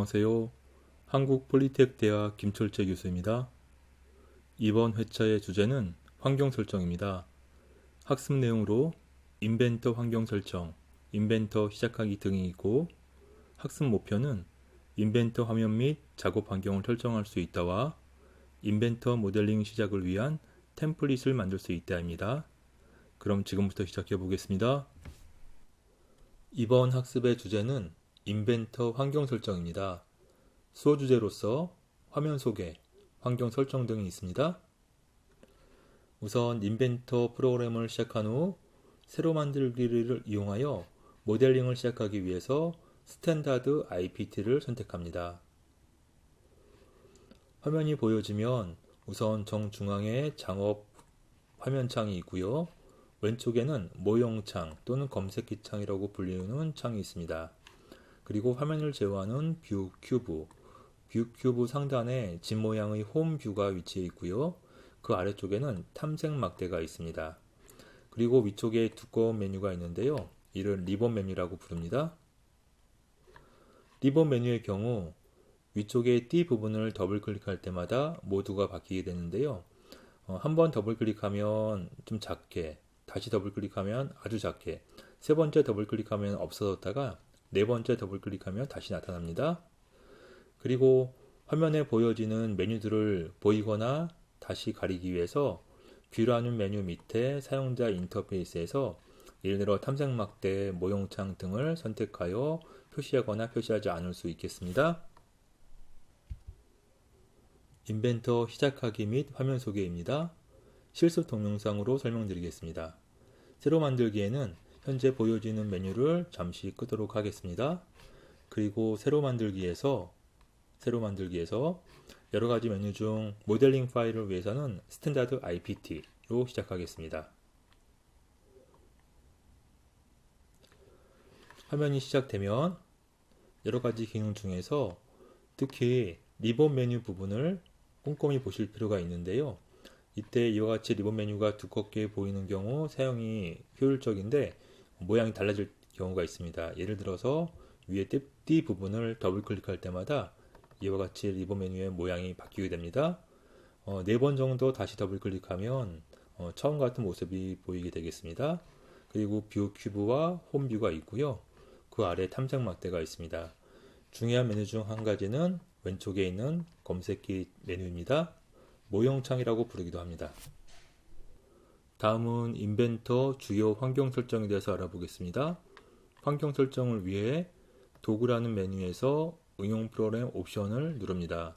안녕하세요. 한국폴리텍대학 김철재 교수입니다. 이번 회차의 주제는 환경 설정입니다. 학습 내용으로 인벤터 환경 설정, 인벤터 시작하기 등이 있고, 학습 목표는 인벤터 화면 및 작업 환경을 설정할 수 있다와 인벤터 모델링 시작을 위한 템플릿을 만들 수 있다입니다. 그럼 지금부터 시작해 보겠습니다. 이번 학습의 주제는 인벤터 환경 설정입니다. 수호 주제로서 화면 소개, 환경 설정 등이 있습니다. 우선 인벤터 프로그램을 시작한 후 새로 만들기를 이용하여 모델링을 시작하기 위해서 스탠다드 IPT를 선택합니다. 화면이 보여지면 우선 정중앙에 작업 화면창이 있고요. 왼쪽에는 모형창 또는 검색기 창이라고 불리는 창이 있습니다. 그리고 화면을 제어하는 뷰 큐브 상단에 집 모양의 홈 뷰가 위치해 있고요. 그 아래쪽에는 탐색 막대가 있습니다. 그리고 위쪽에 두꺼운 메뉴가 있는데요. 이를 리본 메뉴라고 부릅니다. 리본 메뉴의 경우 위쪽의 띠 부분을 더블 클릭할 때마다 모두가 바뀌게 되는데요. 한번 더블 클릭하면 좀 작게, 다시 더블 클릭하면 아주 작게, 세 번째 더블 클릭하면 없어졌다가 네 번째 더블 클릭하면 다시 나타납니다. 그리고 화면에 보여지는 메뉴들을 보이거나 다시 가리기 위해서 뷰라는 메뉴 밑에 사용자 인터페이스에서 예를 들어 탐색 막대, 모형창 등을 선택하여 표시하거나 표시하지 않을 수 있겠습니다. 인벤터 시작하기 및 화면 소개입니다. 실습 동영상으로 설명드리겠습니다. 새로 만들기에는 현재 보여지는 메뉴를 잠시 끄도록 하겠습니다. 그리고 새로 만들기에서 여러가지 메뉴 중 모델링 파일을 위해서는 스탠다드 IPT로 시작하겠습니다. 화면이 시작되면 여러가지 기능 중에서 특히 리본 메뉴 부분을 꼼꼼히 보실 필요가 있는데요. 이때 이와 같이 리본 메뉴가 두껍게 보이는 경우 사용이 효율적인데 모양이 달라질 경우가 있습니다. 예를 들어서 위에 띠 부분을 더블 클릭할 때마다 이와 같이 리본 메뉴의 모양이 바뀌게 됩니다. 4번 정도 다시 더블 클릭하면 처음 같은 모습이 보이게 되겠습니다. 그리고 뷰 큐브와 홈 뷰가 있고요. 그 아래 탐색 막대가 있습니다. 중요한 메뉴 중 한 가지는 왼쪽에 있는 검색기 메뉴입니다. 모형창이라고 부르기도 합니다. 다음은 인벤터 주요 환경 설정에 대해서 알아보겠습니다. 환경 설정을 위해 도구라는 메뉴에서 응용 프로그램 옵션을 누릅니다.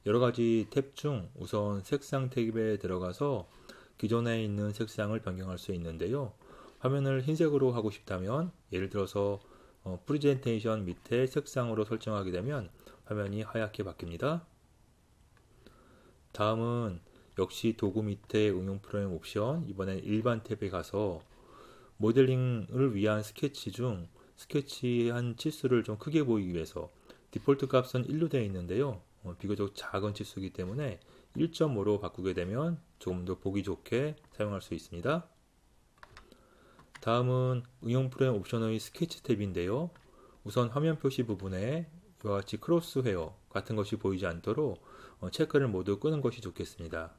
여러가지 탭 중 우선 색상 탭에 들어가서 기존에 있는 색상을 변경할 수 있는데요. 화면을 흰색으로 하고 싶다면 예를 들어서 프레젠테이션 밑에 색상으로 설정하게 되면 화면이 하얗게 바뀝니다. 다음은 역시 도구 밑에 응용 프로그램 옵션, 이번엔 일반 탭에 가서 모델링을 위한 스케치 중 스케치한 치수를 좀 크게 보이기 위해서 디폴트 값은 1로 되어 있는데요. 비교적 작은 치수이기 때문에 1.5로 바꾸게 되면 조금 더 보기 좋게 사용할 수 있습니다. 다음은 응용 프로그램 옵션의 스케치 탭인데요. 우선 화면 표시 부분에 이와 같이 크로스 헤어 같은 것이 보이지 않도록 체크를 모두 끄는 것이 좋겠습니다.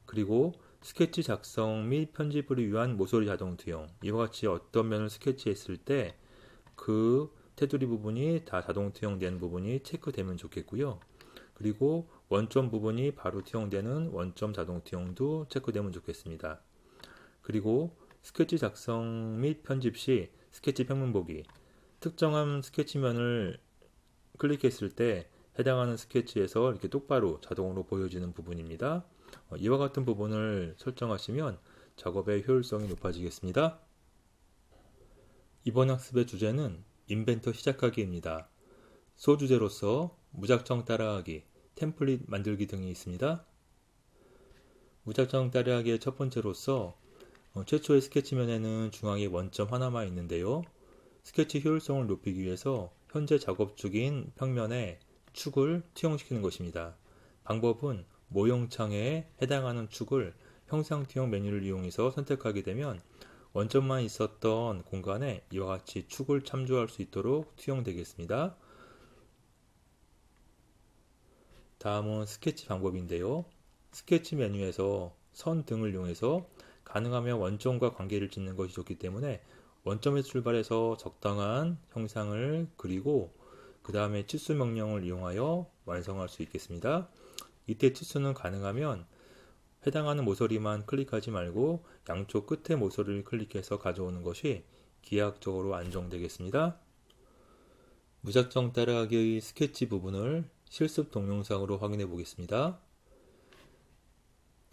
그리고 스케치 작성 및 편집을 위한 모서리 자동 투영, 이와 같이 어떤 면을 스케치했을 때 그 테두리 부분이 다 자동 투영되는 부분이 체크되면 좋겠고요. 그리고 원점 부분이 바로 투영되는 원점 자동 투영도 체크되면 좋겠습니다. 그리고 스케치 작성 및 편집 시 스케치 평면 보기, 특정한 스케치면을 클릭했을 때 해당하는 스케치에서 이렇게 똑바로 자동으로 보여지는 부분입니다. 이와 같은 부분을 설정하시면 작업의 효율성이 높아지겠습니다. 이번 학습의 주제는 인벤터 시작하기입니다. 소주제로서 무작정 따라하기, 템플릿 만들기 등이 있습니다. 무작정 따라하기의 첫 번째로서 최초의 스케치면에는 중앙에 원점 하나만 있는데요. 스케치 효율성을 높이기 위해서 현재 작업 중인 평면에 축을 투영시키는 것입니다. 방법은 모형창에 해당하는 축을 형상 투영 메뉴를 이용해서 선택하게 되면 원점만 있었던 공간에 이와 같이 축을 참조할 수 있도록 투영되겠습니다. 다음은 스케치 방법인데요. 스케치 메뉴에서 선 등을 이용해서 가능하면 원점과 관계를 짓는 것이 좋기 때문에 원점에서 출발해서 적당한 형상을 그리고 그 다음에 치수 명령을 이용하여 완성할 수 있겠습니다. 이때 치수는 가능하면 해당하는 모서리만 클릭하지 말고 양쪽 끝에 모서리를 클릭해서 가져오는 것이 기하학적으로 안정되겠습니다. 무작정 따라하기의 스케치 부분을 실습 동영상으로 확인해 보겠습니다.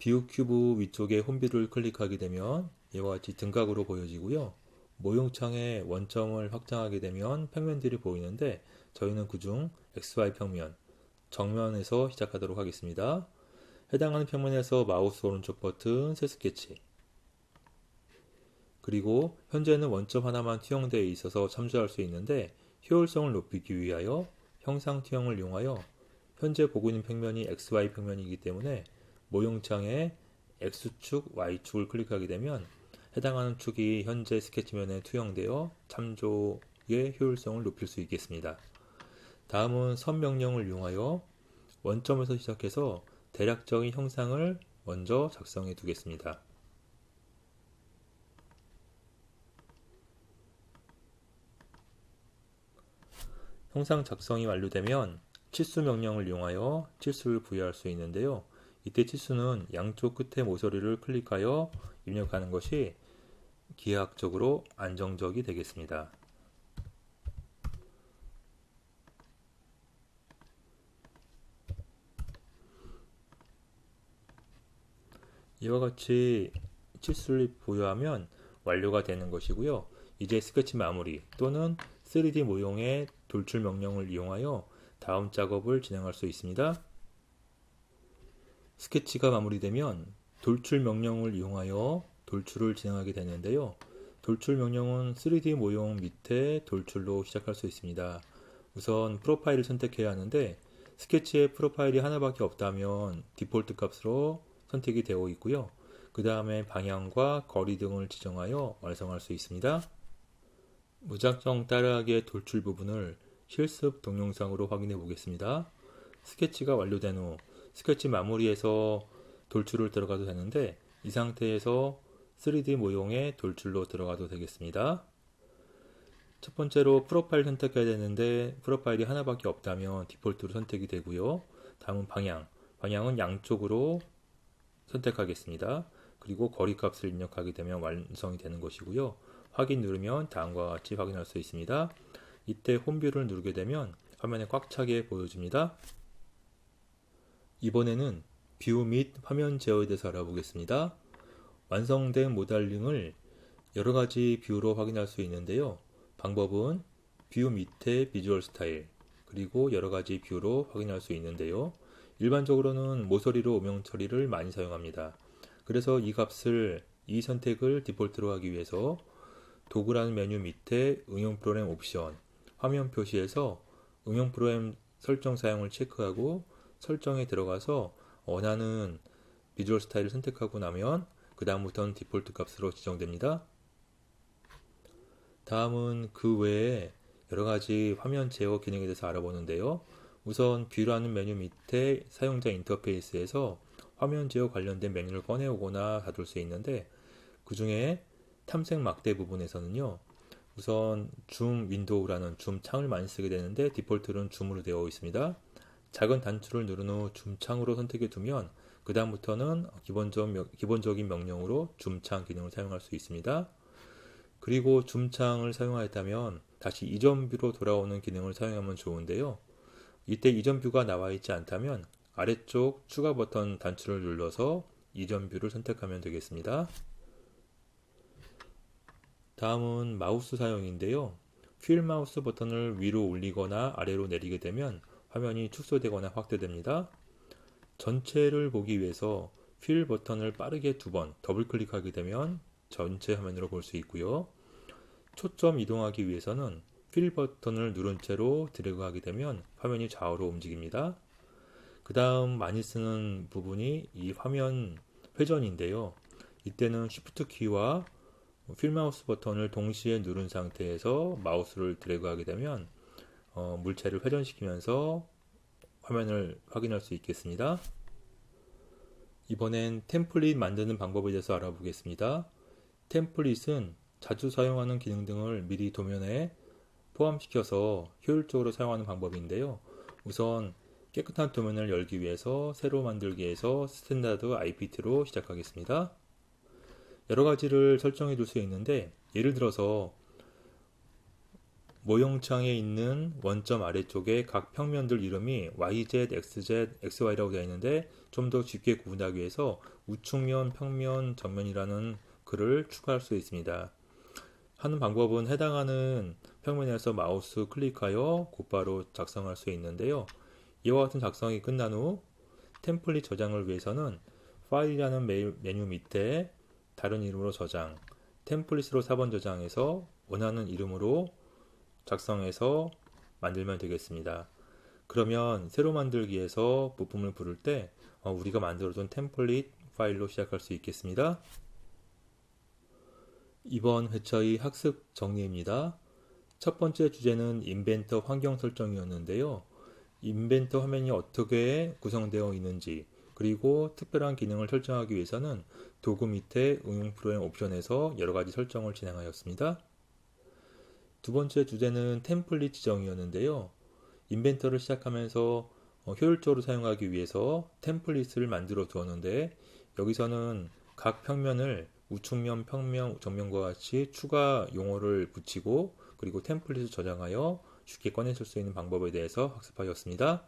뷰 큐브 위쪽에 홈뷰를 클릭하게 되면 이와 같이 등각으로 보여지고요. 모형창에 원점을 확장하게 되면 평면들이 보이는데 저희는 그중 XY 평면, 정면에서 시작하도록 하겠습니다. 해당하는 평면에서 마우스 오른쪽 버튼 새 스케치, 그리고 현재는 원점 하나만 투영되어 있어서 참조할 수 있는데 효율성을 높이기 위하여 형상 투영을 이용하여 현재 보고 있는 평면이 XY 평면이기 때문에 모형창에 X축, Y축을 클릭하게 되면 해당하는 축이 현재 스케치면에 투영되어 참조의 효율성을 높일 수 있겠습니다. 다음은 선 명령을 이용하여 원점에서 시작해서 대략적인 형상을 먼저 작성해 두겠습니다. 형상 작성이 완료되면 치수 명령을 이용하여 치수를 부여할 수 있는데요. 이때 치수는 양쪽 끝에 모서리를 클릭하여 입력하는 것이 기하학적으로 안정적이 되겠습니다. 이와 같이 치수를 부여하면 완료가 되는 것이고요. 이제 스케치 마무리 또는 3D 모형의 돌출 명령을 이용하여 다음 작업을 진행할 수 있습니다. 스케치가 마무리되면 돌출 명령을 이용하여 돌출을 진행하게 되는데요. 돌출 명령은 3D 모형 밑에 돌출로 시작할 수 있습니다. 우선 프로파일을 선택해야 하는데 스케치에 프로파일이 하나밖에 없다면 디폴트 값으로 선택이 되어 있고요. 그 다음에 방향과 거리 등을 지정하여 완성할 수 있습니다. 무작정 따라하기의 돌출 부분을 실습 동영상으로 확인해 보겠습니다. 스케치가 완료된 후 스케치 마무리에서 돌출을 들어가도 되는데 이 상태에서 3D 모형의 돌출로 들어가도 되겠습니다. 첫 번째로 프로파일 선택해야 되는데 프로파일이 하나밖에 없다면 디폴트로 선택이 되고요. 다음은 방향은 양쪽으로 선택하겠습니다. 그리고 거리 값을 입력하게 되면 완성이 되는 것이고요. 확인 누르면 다음과 같이 확인할 수 있습니다. 이때 홈뷰를 누르게 되면 화면에 꽉 차게 보여줍니다. 이번에는 뷰 및 화면 제어에 대해서 알아보겠습니다. 완성된 모델링을 여러가지 뷰로 확인할 수 있는데요. 방법은 뷰 밑에 비주얼 스타일 그리고 여러가지 뷰로 확인할 수 있는데요. 일반적으로는 모서리로 음영 처리를 많이 사용합니다. 그래서 이 선택을 디폴트로 하기 위해서 도구라는 메뉴 밑에 응용 프로그램 옵션, 화면 표시에서 응용 프로그램 설정 사용을 체크하고 설정에 들어가서 원하는 비주얼 스타일을 선택하고 나면 그 다음부터는 디폴트 값으로 지정됩니다. 다음은 그 외에 여러가지 화면 제어 기능에 대해서 알아보는데요. 우선 뷰라는 메뉴 밑에 사용자 인터페이스에서 화면 제어 관련된 메뉴를 꺼내오거나 닫을 수 있는데 그 중에 탐색 막대 부분에서는요. 우선 줌 윈도우라는 줌 창을 많이 쓰게 되는데 디폴트는 줌으로 되어 있습니다. 작은 단추를 누른 후 줌 창으로 선택해 두면 그 다음부터는 기본적인 명령으로 줌 창 기능을 사용할 수 있습니다. 그리고 줌 창을 사용하였다면 다시 이전 뷰로 돌아오는 기능을 사용하면 좋은데요. 이때 이전 뷰가 나와 있지 않다면 아래쪽 추가 버튼 단추를 눌러서 이전 뷰를 선택하면 되겠습니다. 다음은 마우스 사용인데요. 휠 마우스 버튼을 위로 올리거나 아래로 내리게 되면 화면이 축소되거나 확대됩니다. 전체를 보기 위해서 휠 버튼을 빠르게 2번 더블 클릭하게 되면 전체 화면으로 볼 수 있고요. 초점 이동하기 위해서는 휠 버튼을 누른 채로 드래그하게 되면 화면이 좌우로 움직입니다. 그 다음 많이 쓰는 부분이 이 화면 회전인데요. 이때는 Shift 키와 휠 마우스 버튼을 동시에 누른 상태에서 마우스를 드래그하게 되면 물체를 회전시키면서 화면을 확인할 수 있겠습니다. 이번엔 템플릿 만드는 방법에 대해서 알아보겠습니다. 템플릿은 자주 사용하는 기능 등을 미리 도면에 포함시켜서 효율적으로 사용하는 방법인데요. 우선 깨끗한 도면을 열기 위해서 새로 만들기에서 스탠다드 IPT로 시작하겠습니다. 여러 가지를 설정해 둘 수 있는데, 예를 들어서 모형창에 있는 원점 아래쪽에 각 평면들 이름이 YZ, XZ, XY라고 되어 있는데, 좀 더 쉽게 구분하기 위해서 우측면, 평면, 정면이라는 글을 추가할 수 있습니다. 하는 방법은 해당하는 평면에서 마우스 클릭하여 곧바로 작성할 수 있는데요. 이와 같은 작성이 끝난 후 템플릿 저장을 위해서는 파일이라는 메뉴 밑에 다른 이름으로 저장, 템플릿으로 4번 저장해서 원하는 이름으로 작성해서 만들면 되겠습니다. 그러면 새로 만들기에서 부품을 부를 때 우리가 만들어둔 템플릿 파일로 시작할 수 있겠습니다. 이번 회차의 학습 정리입니다. 첫 번째 주제는 인벤터 환경 설정이었는데요. 인벤터 화면이 어떻게 구성되어 있는지, 그리고 특별한 기능을 설정하기 위해서는 도구 밑에 응용 프로그램 옵션에서 여러 가지 설정을 진행하였습니다. 두 번째 주제는 템플릿 지정이었는데요. 인벤터를 시작하면서 효율적으로 사용하기 위해서 템플릿을 만들어 두었는데, 여기서는 각 평면을 우측면, 평면, 정면과 같이 추가 용어를 붙이고 그리고 템플릿을 저장하여 쉽게 꺼내실 수 있는 방법에 대해서 학습하였습니다.